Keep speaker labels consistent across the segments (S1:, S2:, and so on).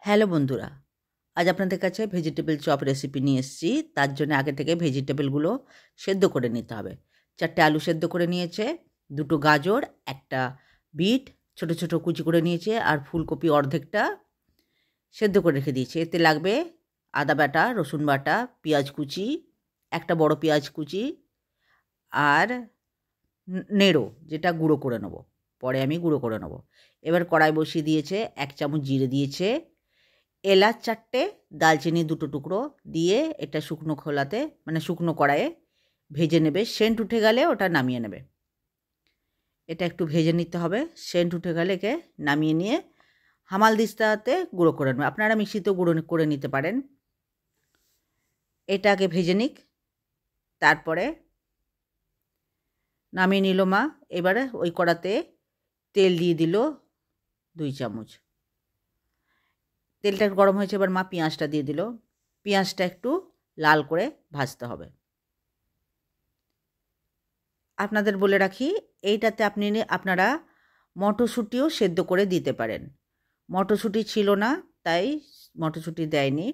S1: Hello বন্ধুরা, আজ আপনাদের কাছে ভেজিটেবল চপ রেসিপি নিয়ে এসেছি। তার জন্য আগে থেকে ভেজিটেবলগুলো সেদ্ধ করে নিতে হবে। 4টে আলু সেদ্ধ করে নিয়েছে, 2টো গাজর, একটা বিট ছোট ছোট কুচি করে নিয়েছে, আর ফুলকপি অর্ধেকটা সেদ্ধ করে রেখে দিয়েছে। এতে লাগবে আদা বাটা, রসুন বাটা, পেঁয়াজ কুচি, একটা বড় পেঁয়াজ কুচি, আর নেড়ো, যেটা গুঁড়ো করে নেবো। পরে আমি গুঁড়ো করে নেবো। এবার কড়াই বসিয়ে দিয়েছে, 1 চামচ জিরে দিয়েছে, এলাচ 4টে, দালচিনি 2টো টুকরো দিয়ে এটা শুকনো খোলাতে মানে শুকনো কড়াইয়ে ভেজে নেবে। সেন্ট উঠে গেলে ওটা নামিয়ে নেবে। এটা একটু ভেজে নিতে হবে। সেন্ট উঠে গেলে একে নামিয়ে নিয়ে হামালদিস্তাতে গুঁড়ো করে নেবে। আপনারা মিক্সিতেও গুঁড়ো করে নিতে পারেন। এটাকে ভেজে নিক। তারপরে নামিয়ে নিল মা। এবারে ওই কড়াতে তেল দিয়ে দিল 2 চামচ। তেলটা গরম হয়েছে, এবার মা পেঁয়াজটা দিয়ে দিল। পেঁয়াজটা একটু লাল করে ভাজতে হবে। আপনাদের বলে রাখি, এইটাতে আপনারা মটরশুঁটিও সেদ্ধ করে দিতে পারেন। মটরশুঁটি ছিল না, তাই মটরশুঁটি দেয়নি।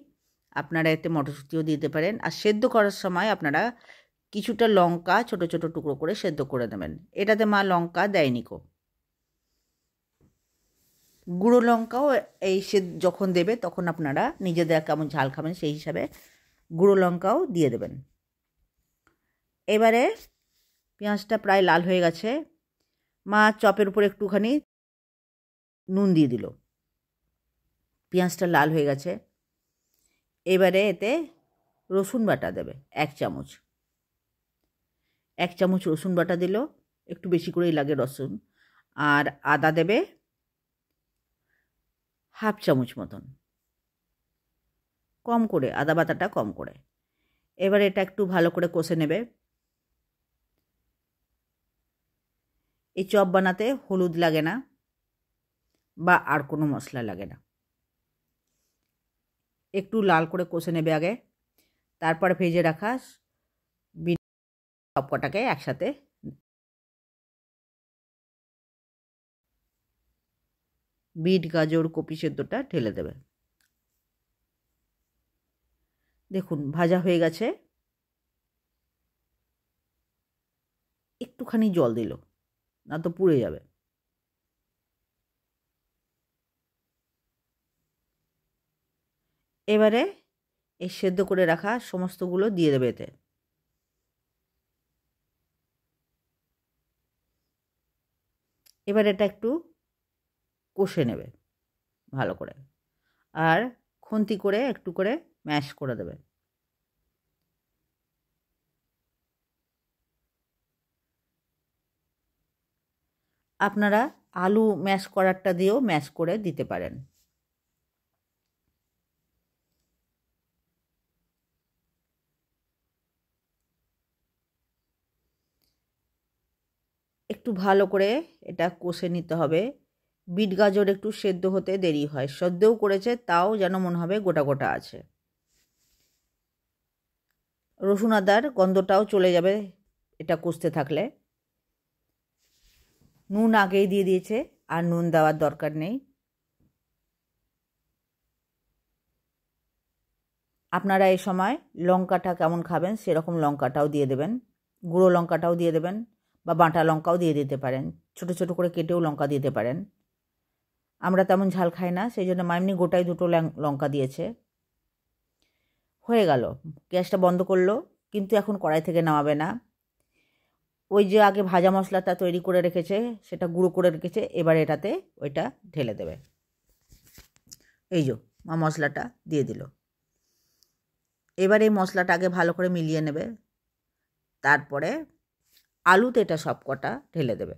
S1: আপনারা এতে মটরশুঁটিও দিতে পারেন। আর সেদ্ধ করার সময় আপনারা কিছুটা লঙ্কা ছোট ছোট টুকরো করে সেদ্ধ করে দেবেন। এটাতে মা লঙ্কা দেয়নি কো। গুঁড়ো লঙ্কাও এই যখন দেবে তখন আপনারা নিজেদের কেমন ঝাল খাবেন সেই হিসাবে গুঁড়ো লঙ্কাও দিয়ে দেবেন। এবারে পেঁয়াজটা প্রায় লাল হয়ে গেছে। মা চপের উপর একটুখানি নুন দিয়ে দিল। পেঁয়াজটা লাল হয়ে গেছে। এবারে এতে রসুন বাটা দেবে 1 চামচ। 1 চামচ রসুন বাটা দিল, একটু বেশি করেই লাগে রসুন। আর আদা দেবে হাফ চামচ মতন, কম করে, আদা বাটাটা কম করে। এবার এটা একটু ভালো করে কষে নেবে। এই চপ বানাতে হলুদ লাগে না বা আর কোনো মশলা লাগে না। একটু লাল করে কষে নেবে আগে। তারপর ভেজে রাখা সব কটাকে একসাথে বিট, গাজর, কপি সেদ্ধটা ঢেলে দেবে। দেখুন ভাজা হয়ে গেছে। একটুখানি জল দিল, না তো পুড়ে যাবে। এবারে এই সেদ্ধ করে রাখা সমস্তগুলো দিয়ে দেবে এতে। এবার এটা একটু কষে নেবে ভালো করে, আর খুন্তি করে একটু করে ম্যাশ করে দেবে। আপনারা আলু ম্যাশ করারটা দিয়েও ম্যাশ করে দিতে পারেন। একটু ভালো করে এটা কষে নিতে হবে। বিট গাজর একটু সেদ্ধ হতে দেরি হয়, সেদ্ধও করেছে তাও যেন মনে হবে গোটা গোটা আছে। রসুন আদার গন্ধটাও চলে যাবে এটা কষতে থাকলে। নুন আগেই দিয়ে দিয়েছে, আর নুন দেওয়ার দরকার নেই। আপনারা এই সময় লঙ্কাটা কেমন খাবেন সেরকম লঙ্কাটাও দিয়ে দেবেন। গুঁড়ো লঙ্কাটাও দিয়ে দেবেন বা বাটা লঙ্কাও দিয়ে দিতে পারেন। ছোট ছোট করে কেটেও লঙ্কা দিতে পারেন। আমরা তেমন ঝাল খাই না, সেই জন্য মাইমনি গোটায় 2টো লঙ্কা দিয়েছে। হয়ে গেল। গ্যাসটা বন্ধ করলো, কিন্তু এখন কড়াই থেকে নামাবে না। ওই যে আগে ভাজা মশলাটা তৈরি করে রেখেছে, সেটা গুঁড়ো করে রেখেছে, এবার এটাতে ওইটা ঢেলে দেবে। এই যে মা মশলাটা দিয়ে দিল। এবার এই মশলাটা আগে ভালো করে মিলিয়ে নেবে। তারপরে আলুতে এটা সব কটা ঢেলে দেবে।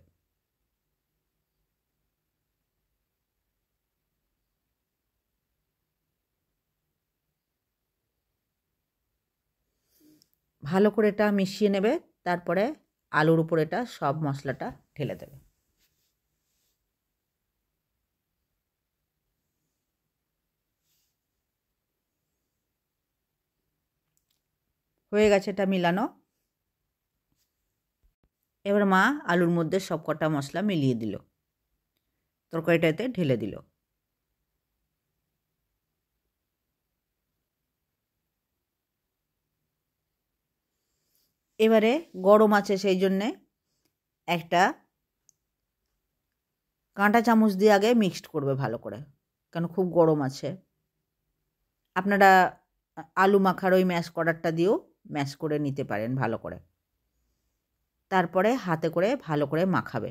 S1: ভালো করে এটা মিশিয়ে নেবে। তারপরে আলুর উপর এটা সব মশলাটা ঢেলে দেবে। হয়ে গেছে এটা মিলানো। এবার মা আলুর মধ্যে সব কটা মশলা মিলিয়ে দিল, তরকারিটাতে ঢেলে দিল। এবারে গরম আছে, সেই জন্যে একটা কাঁটা চামচ দিয়ে আগে মিক্সড করবে ভালো করে, কারণ খুব গরম আছে। আপনারা আলু মাখার ওই ম্যাশ করারটা দিয়েও ম্যাশ করে নিতে পারেন ভালো করে। তারপরে হাতে করে ভালো করে মাখাবে।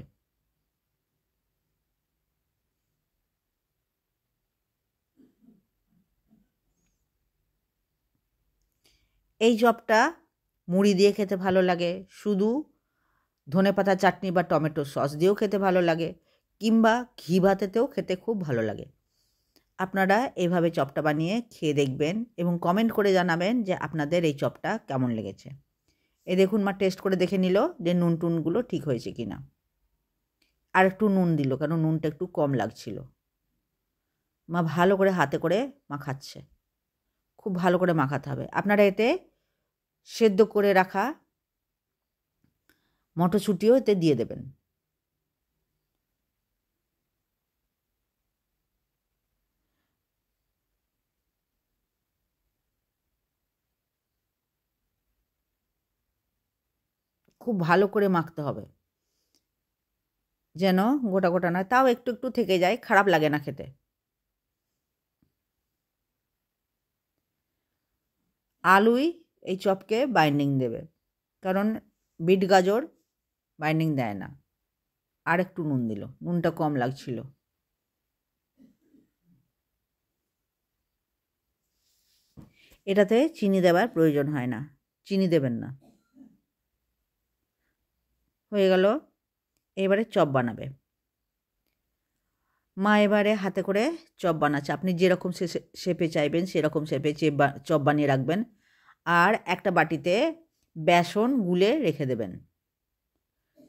S1: এই চপটা মুড়ি দিয়ে খেতে ভালো লাগে, শুধু ধনেপাতা চাটনি বা টমেটো সস দিয়েও খেতে ভালো লাগে, কিংবা ঘি ভাতেতেও খেতে খুব ভালো লাগে। আপনারা এইভাবে চপটা বানিয়ে খেয়ে দেখবেন এবং কমেন্ট করে জানাবেন যে আপনাদের এই চপটা কেমন লেগেছে। এই দেখুন, মা টেস্ট করে দেখে নিল যে নুন টুনগুলো ঠিক হয়েছে কি না। আর একটু নুন দিল, কারণ নুনটা একটু কম লাগছিল। মা ভালো করে হাতে করে মাখাচ্ছে, খুব ভালো করে মাখাতে হবে। আপনারা এতে সেদ্ধ করে রাখা মটরশুঁটিও এতে দিয়ে দেবেন। খুব ভালো করে মাখতে হবে, যেন গোটা গোটা নয়, তাও একটু একটু থেকে যায়, খারাপ লাগে না খেতে। আলুই এই চপকে বাইন্ডিং দেবে, কারণ বিট গাজর বাইন্ডিং দেয় না। আর একটু নুন দিল, নুনটা কম লাগছিল। এটাতে চিনি দেওয়ার প্রয়োজন হয় না, চিনি দেবেন না। হয়ে গেল। এবারে চপ বানাবে। মা এবারে হাতে করে চপ বানাচ্ছে। আপনি যেরকম শেপে চাইবেন সেরকম শেপে চপ বানিয়ে রাখবেন। আর একটা বাটিতে বেসন গুলে রেখে দেবেন।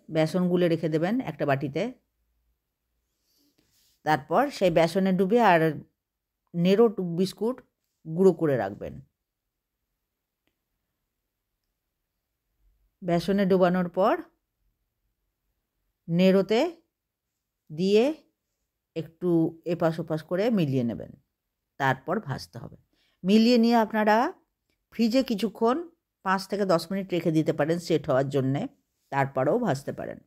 S1: বেসন গুলে রেখে দেবেন একটা বাটিতে। তারপর সেই বেসনে ডুবে আর নেরো বিস্কুট গুঁড়ো করে রাখবেন। বেসনে ডোবানোর পর নেড়োতে দিয়ে একটু এপাশ ওপাশ করে মিলিয়ে নেবেন। তারপর ভাজতে হবে। মিলিয়ে নিয়ে আপনারা ফ্রিজে কিছুক্ষণ 5 থেকে 10 মিনিট রেখে দিতে পারেন সেট হওয়ার জন্যে, তারপরেও ভাজতে পারেন।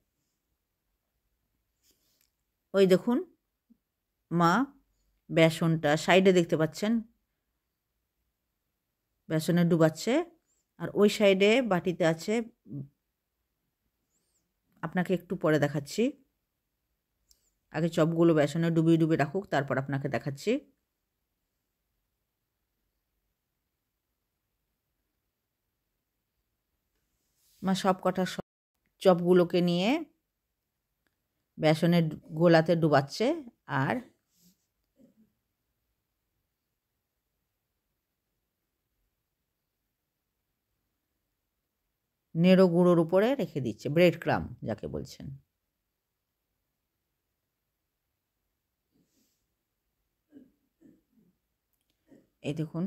S1: ওই দেখুন, মা বেসনটা সাইডে দেখতে পাচ্ছেন বেসনে ডুবাচ্ছে, আর ওই সাইডে বাটিতে আছে, আপনাকে একটু পরে দেখাচ্ছি। আগে চপগুলো বেসনে ডুবিয়ে ডুবিয়ে রাখুক, তারপর আপনাকে দেখাচ্ছি। মা সব কটা চপগুলোকে নিয়ে বেসনের গোলাতে ডুবাচ্ছে আর নেড়ো গুঁড়োর উপরে রেখে দিচ্ছে, ব্রেড ক্রাম যাকে বলছেন। এই দেখুন,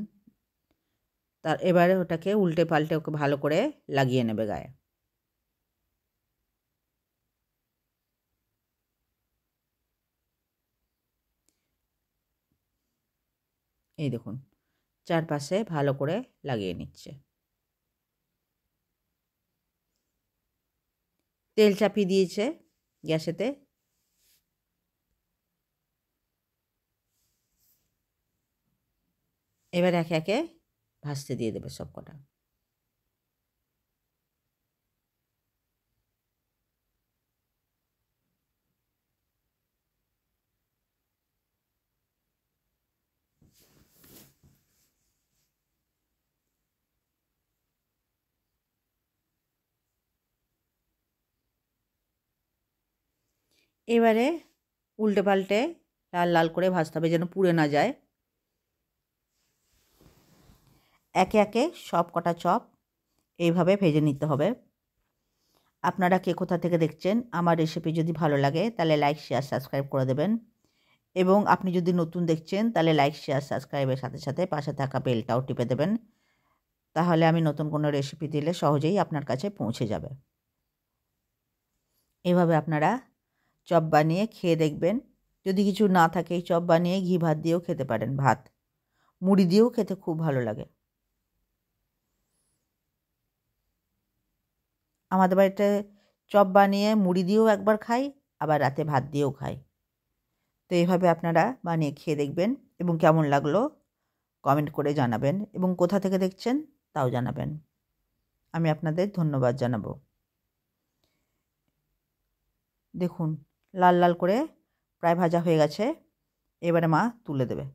S1: তার এবারে ওটাকে উল্টে পাল্টে ওকে ভালো করে লাগিয়ে নেবে গায়ে। এই দেখুন, চারপাশে ভালো করে লাগিয়ে নিচ্ছে। তেল চাপিয়ে দিয়েছে গ্যাসেতে। এবার একে একে ভাজতে দিয়ে দেবে সব কটা। এবারে উল্টে পাল্টে লাল লাল করে ভাজতে হবে, যেন পুড়ে না যায়। একে একে সব কটা চপ এইভাবে ভেজে নিতে হবে। আপনারা কে কোথা থেকে দেখছেন, আমার রেসিপি যদি ভালো লাগে তাহলে লাইক শেয়ার সাবস্ক্রাইব করে দেবেন, এবং আপনি যদি নতুন দেখছেন তাহলে লাইক শেয়ার সাবস্ক্রাইবের সাথে সাথে পাশে থাকা বেলটাও টিপে দেবেন। তাহলে আমি নতুন কোনো রেসিপি দিলে সহজেই আপনার কাছে পৌঁছে যাবে। এভাবে আপনারা চপ বানিয়ে খেয়ে দেখবেন। যদি কিছু না থাকে, এই চপ বানিয়ে ঘি ভাত দিয়েও খেতে পারেন, ভাত মুড়ি দিয়েও খেতে খুব ভালো লাগে। আমাদের বাড়িতে চপ বানিয়ে মুড়ি দিয়েও একবার খাই, আবার রাতে ভাত দিয়েও খাই। তো এইভাবে আপনারা বানিয়ে খেয়ে দেখবেন এবং কেমন লাগলো কমেন্ট করে জানাবেন এবং কোথা থেকে দেখছেন তাও জানাবেন। আমি আপনাদের ধন্যবাদ জানাবো। দেখুন লাল লাল করে প্রায় ভাজা হয়ে গেছে, এবারে মা তুলে দেবে।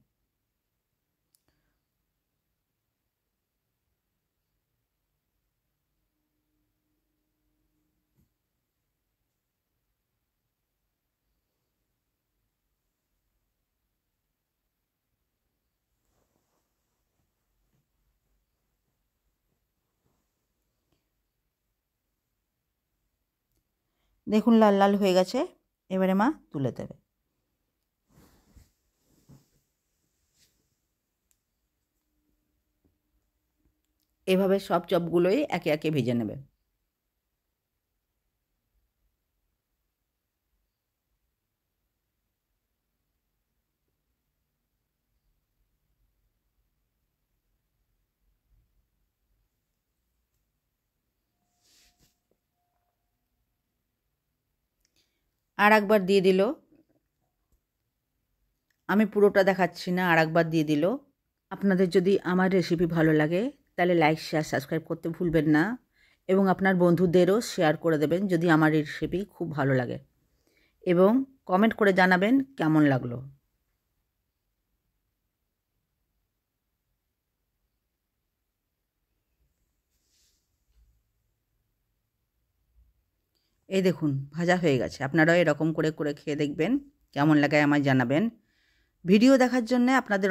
S1: দেখুন লাল লাল হয়ে গেছে, এবারে মা তুলে দেবে। এভাবে সব চপগুলোই একে একে ভেজে নেবে। আর একবার দিয়ে দিল, আমি পুরোটা দেখাচ্ছি না, আর একবার দিয়ে দিল। আপনাদের যদি আমার রেসিপি ভালো লাগে তাহলে লাইক শেয়ার সাবস্ক্রাইব করতে ভুলবেন না এবং আপনার বন্ধুদেরও শেয়ার করে দেবেন যদি আমার এই রেসিপি খুব ভালো লাগে, এবং কমেন্ট করে জানাবেন কেমন লাগলো। এই দেখুন ভাজা হয়ে গেছে, আপনারাও এরকম করে করে খেয়ে দেখবেন, কেমন লাগে আমায় জানাবেন। ভিডিও দেখার জন্য আপনাদের